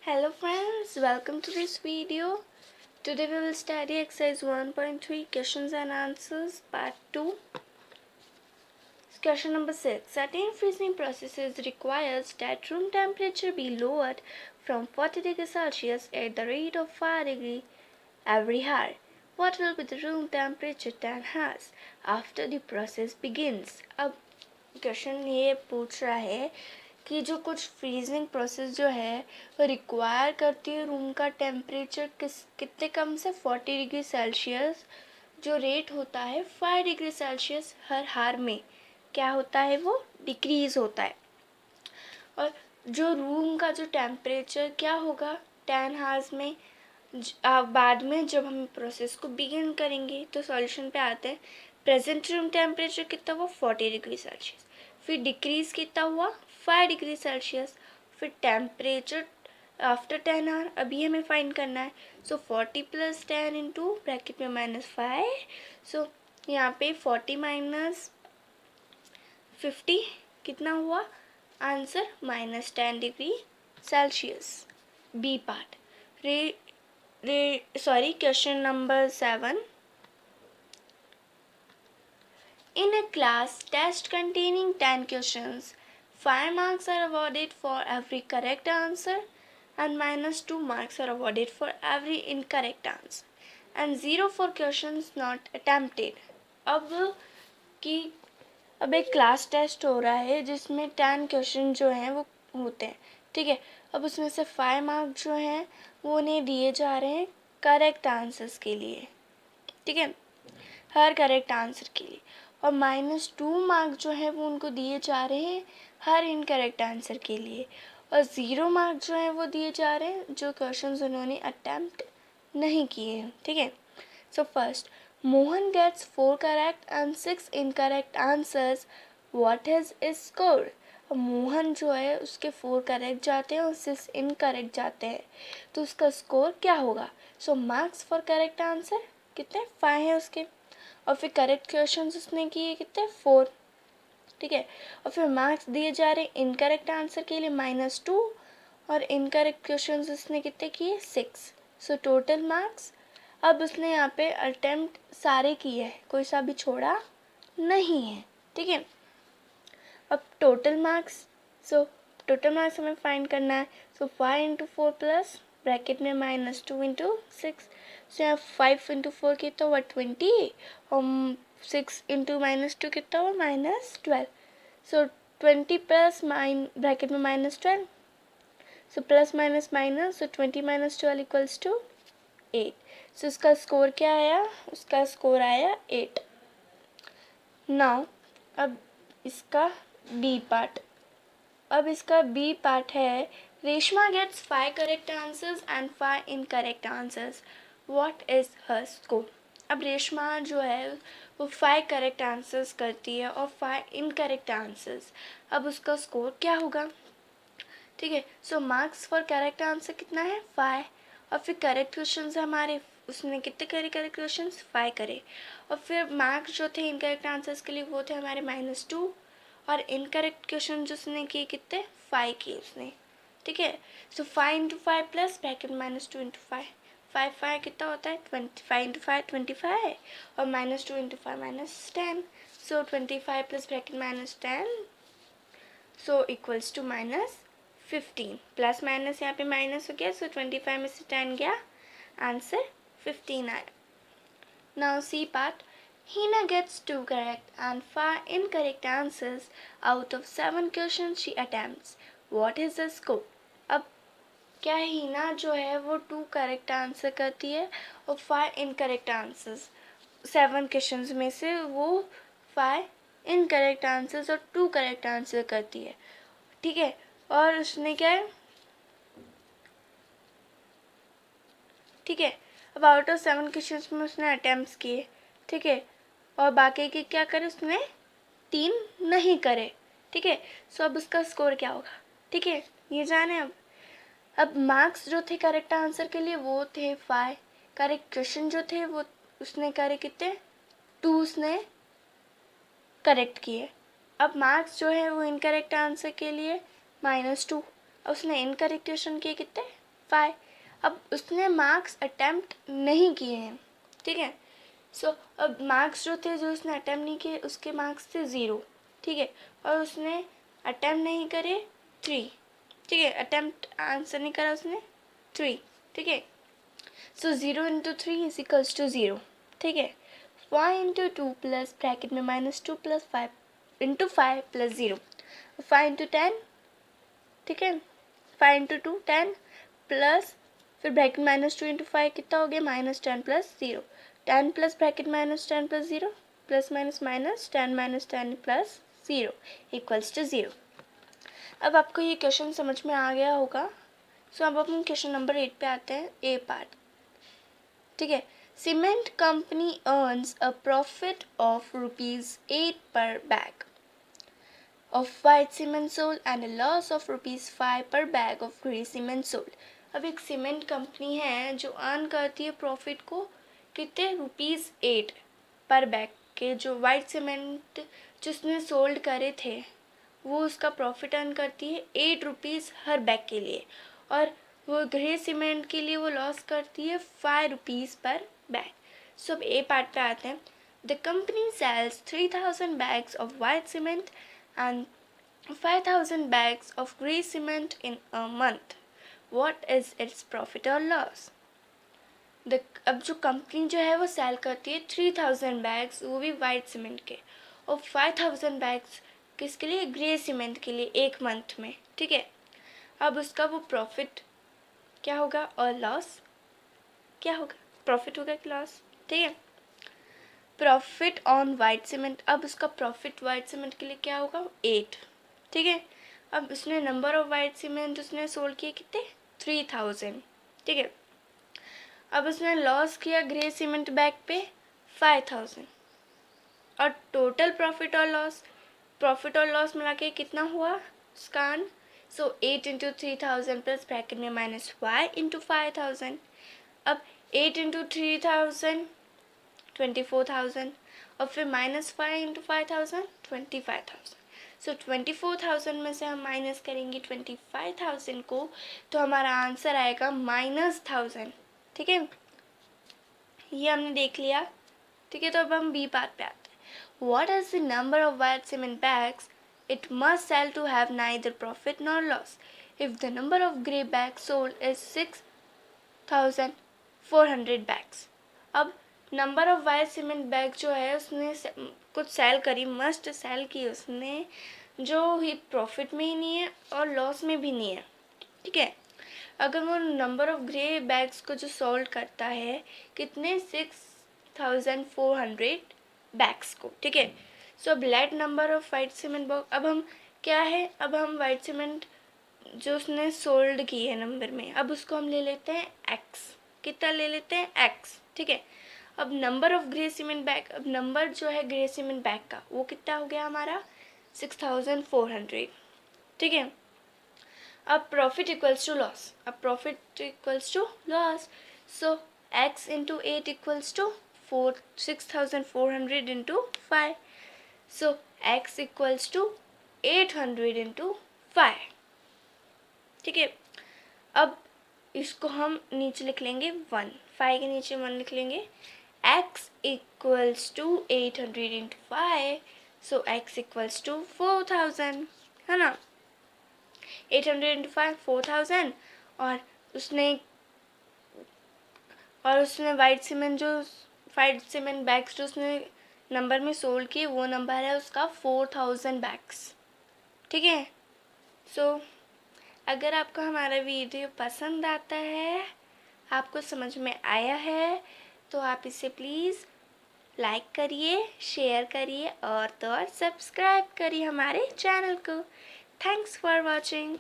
Hello friends, welcome to this video. Today we will study exercise 1.3 questions and answers part 2. Question number 6. Certain freezing processes requires that room temperature be lowered from 40 degrees Celsius at the rate of 5 degrees every hour. What will be the room temperature 10 hours after the process begins? अब question ये पूछ रहा है कि जो कुछ freezing process जो है वो रिक्वायर करती है रूम का टेम्परेचर कितने कम से 40 डिग्री सेल्सियस, जो रेट होता है 5 डिग्री सेल्सियस हर हार में क्या होता है, वो डिक्रीज होता है। और जो रूम का जो टेम्परेचर क्या होगा 10 हार्स में, बाद में जब हम प्रोसेस को बिगिन करेंगे तो सॉल्यूशन पे आते हैं। प्रेजेंट रूम टेम्परेचर कितना हुआ 40 डिग्री सेल्सियस, फिर डिक्रीज कितना हुआ 5 डिग्री सेल्सियस, फिर टेम्परेचर आफ्टर 10 आवर अभी हमें फाइंड करना है। सो 40 + 10 इंटू ब्रैकेट में -5, सो यहाँ पे 40 - 50 कितना हुआ answer -10 degree celsius. B part question number 7. In a class test containing 10 questions, 5 marks are awarded for every correct answer and -2 marks are awarded for every incorrect answer and 0 for questions not attempted. अब एक class test हो रहा है जिसमें 10 question जो हैं वो होते हैं, ठीक है। अब उसमें से 5 मार्क जो हैं वो उन्हें दिए जा रहे हैं करेक्ट आंसर्स के लिए, ठीक है, हर करेक्ट आंसर के लिए, और -2 मार्क जो है वो उनको दिए जा रहे हैं हर इनकरेक्ट आंसर के लिए, और 0 मार्क जो है वो दिए जा रहे हैं जो क्वेश्चंस उन्होंने अटेम्प्ट नहीं किए हैं, ठीक है। So first, Mohan gets 4 correct and 6 incorrect answers. What is his score? अब मोहन जो है उसके 4 करेक्ट जाते हैं और 6 इनकरेक्ट जाते हैं, तो उसका स्कोर क्या होगा? सो मार्क्स फॉर करेक्ट आंसर कितने 5 है उसके, और फिर करेक्ट क्वेश्चन उसने किए कितने 4, ठीक है। और फिर मार्क्स दिए जा रहे हैं इनकरेक्ट आंसर के लिए -2, और इनकरेक्ट क्वेश्चन उसने कितने किए 6, सो टोटल मार्क्स। अब उसने यहाँ पे अटेम्प्ट सारे किए हैं, कोई सा भी छोड़ा नहीं है, ठीक है। अब टोटल मार्क्स, टोटल मार्क्स हमें फाइंड करना है। 5 × 4 प्लस ब्रैकेट में -2 × 6, सो यहाँ 5 × 4 कितना हुआ 20, और 6 × -2 कितना हुआ -12, सो 20 प्लस ब्रैकेट में -12, सो प्लस माइनस माइनस, सो 20 - 12 = 8, सो उसका स्कोर क्या आया, उसका स्कोर आया 8। नाउ अब इसका बी पार्ट, है Reshma gets 5 correct answers and 5 incorrect answers, what is her score. अब रेशमा जो है वो 5 करेक्ट आंसर्स करती है और 5 इनकरेक्ट आंसर्स, अब उसका स्कोर क्या होगा, ठीक है। सो मार्क्स फॉर करेक्ट आंसर कितना है 5, और फिर करेक्ट क्वेश्चन हमारे उसने कितने करे करेक्ट क्वेश्चन 5 करे, और फिर मार्क्स जो थे इनकरेक्ट आंसर्स के लिए वो थे हमारे -2, और इनकरेक्ट क्वेश्चन जो उसने किए कितने 5 किए उसने, ठीक है। सो 5 × 5 प्लस ब्रैकेट -2 × 5, 5 कितना होता है 25 × 5 25, और -2 × 5 -10, so 25 plus bracket -10, so equals to -15, plus minus यहाँ पे माइनस हो गया, सो 25 में से 10 गया, आंसर 15 आया। Now C part, Hina gets 2 correct and 5 incorrect answers out of 7 questions she attempts. What is the score? अब क्या हीना जो है वो 2 करेक्ट आंसर करती है और 5 इनकरेक्ट आंसर्स, 7 क्वेश्चंस में से वो 5 इनकरेक्ट आंसर्स और 2 करेक्ट आंसर करती है, ठीक है। और उसने क्या है, ठीक है, अब आउट ऑफ 7 क्वेश्चंस में उसने अटेम्प्ट्स किए, ठीक है, और बाकी के क्या करे उसने 3 नहीं करे, ठीक है। सो अब उसका स्कोर क्या होगा, ठीक है, ये जाने। अब मार्क्स जो थे करेक्ट आंसर के लिए वो थे 5, करेक्ट क्वेश्चन जो थे वो उसने करे कितने 2 उसने करेक्ट किए। अब मार्क्स जो है वो इनकरेक्ट आंसर के लिए -2, और उसने इनकरेक्ट क्वेश्चन किए कितने 5। अब उसने मार्क्स अटेम्प्ट नहीं किए हैं, ठीक है। सो अब मार्क्स जो थे जो उसने अटेम्प्ट नहीं किए उसके मार्क्स थे 0, ठीक है। और उसने अटेम्प्ट नहीं करे 3, ठीक है। अटेम्प्ट आंसर नहीं करा उसने 3, ठीक है। सो 0 इंटू 3 इज इक्वल्स टू 0, ठीक है। 5 इंटू 2 प्लस ब्रैकेट में -2 प्लस 5 इंटू 5 प्लस 0, 5 इंटू 10, ठीक है। 5 इंटू 2 10 प्लस फिर ब्रैकेट -2 इंटू 5 कितना हो गया -10 plus 0, 10 plus bracket -10 plus 0 plus -10 plus 0 equals to 0। अब आपको ये क्वेश्चन समझ में आ गया होगा। सो अब हम क्वेश्चन नंबर 8 पे आते हैं, ए पार्ट, ठीक है। Cement company earns a profit of ₹8 पर bag of white cement sold and a loss of ₹5 per bag of grey cement sold। अब एक सीमेंट कंपनी है जो अर्न करती है प्रॉफिट को कितने ₹8 पर बैग के, जो वाइट सीमेंट जिसने सोल्ड करे थे वो उसका प्रॉफिट अर्न करती है ₹8 हर बैग के लिए, और वो ग्रे सीमेंट के लिए वो लॉस करती है ₹5 पर बैग। सो अब ए पार्ट पे आते हैं। The company sells 3000 bags of white cement and 5000 bags of grey cement in a month. What is its profit or loss? अब जो कंपनी जो है वो सेल करती है 3000 बैग्स, वो भी वाइट सीमेंट के, और 5000 बैग्स किसके लिए, ग्रे सीमेंट के लिए, एक मंथ में, ठीक है। अब उसका वो प्रॉफिट क्या होगा और लॉस क्या होगा, प्रॉफिट होगा कि लॉस, ठीक है। प्रॉफिट ऑन वाइट सीमेंट, अब उसका प्रॉफिट वाइट सीमेंट के लिए क्या होगा 8, ठीक है। अब उसने नंबर ऑफ वाइट सीमेंट उसने सोल्ड किए कितने 3000, ठीक है। अब उसने लॉस किया ग्रे सीमेंट बैग पे 5000, और टोटल प्रॉफिट और लॉस मिला के कितना हुआ स्कान। सो 8 इंटू 3000 प्लस ब्रैकेट में -y इंटू 5000। अब 8 इंटू 3000 24,000, और फिर -5 इंटू 5000 25,000। सो 24,000 में से हम माइनस करेंगे 25,000 को, तो हमारा आंसर आएगा -1000, ठीक है। ये हमने देख लिया, ठीक है। तो अब हम बी पार्ट पे आते हैं। What is the number of white cement bags it must sell to have neither profit nor loss if the number of grey bag sold is 6,400 bags. अब number of white cement bag जो है उसने कुछ cell करी, must cell की उसने, जो ही profit में ही नहीं है और लॉस में भी नहीं है, ठीक है। अगर वो नंबर ऑफ ग्रे बैग्स को जो सोल्ड करता है कितने 6,400 बैग्स को, ठीक है। सो अब let number of white cement bag, अब हम क्या है, अब हम वाइट सीमेंट जो उसने सोल्ड की है नंबर में, अब उसको हम ले लेते हैं x, कितना ले लेते हैं x, ठीक है। अब number of grey cement bag, अब नंबर जो है ग्रे सीमेंट बैग का वो कितना हो गया हमारा 6,400, ठीक है। अब प्रॉफिट इक्वल्स टू लॉस, अब profit equals to loss, so x into 8 equals to 6,400 into 5, so x equals to 800 into 5, ठीक है। अब इसको हम नीचे लिख लेंगे 1, 5 के नीचे 1 लिख लेंगे। x equals to 800 into 5, so x equals to 4000, है ना। 800 इंटू 5 4000, और उसने वाइट सीमेंट बैग्स जो उसने नंबर में सोल्ड किए वो नंबर है उसका 4000 बैग्स, ठीक है। सो अगर आपको हमारा वीडियो पसंद आता है, आपको समझ में आया है, तो आप इसे प्लीज़ लाइक करिए, शेयर करिए और तो और सब्सक्राइब करिए हमारे चैनल को। Thanks for watching.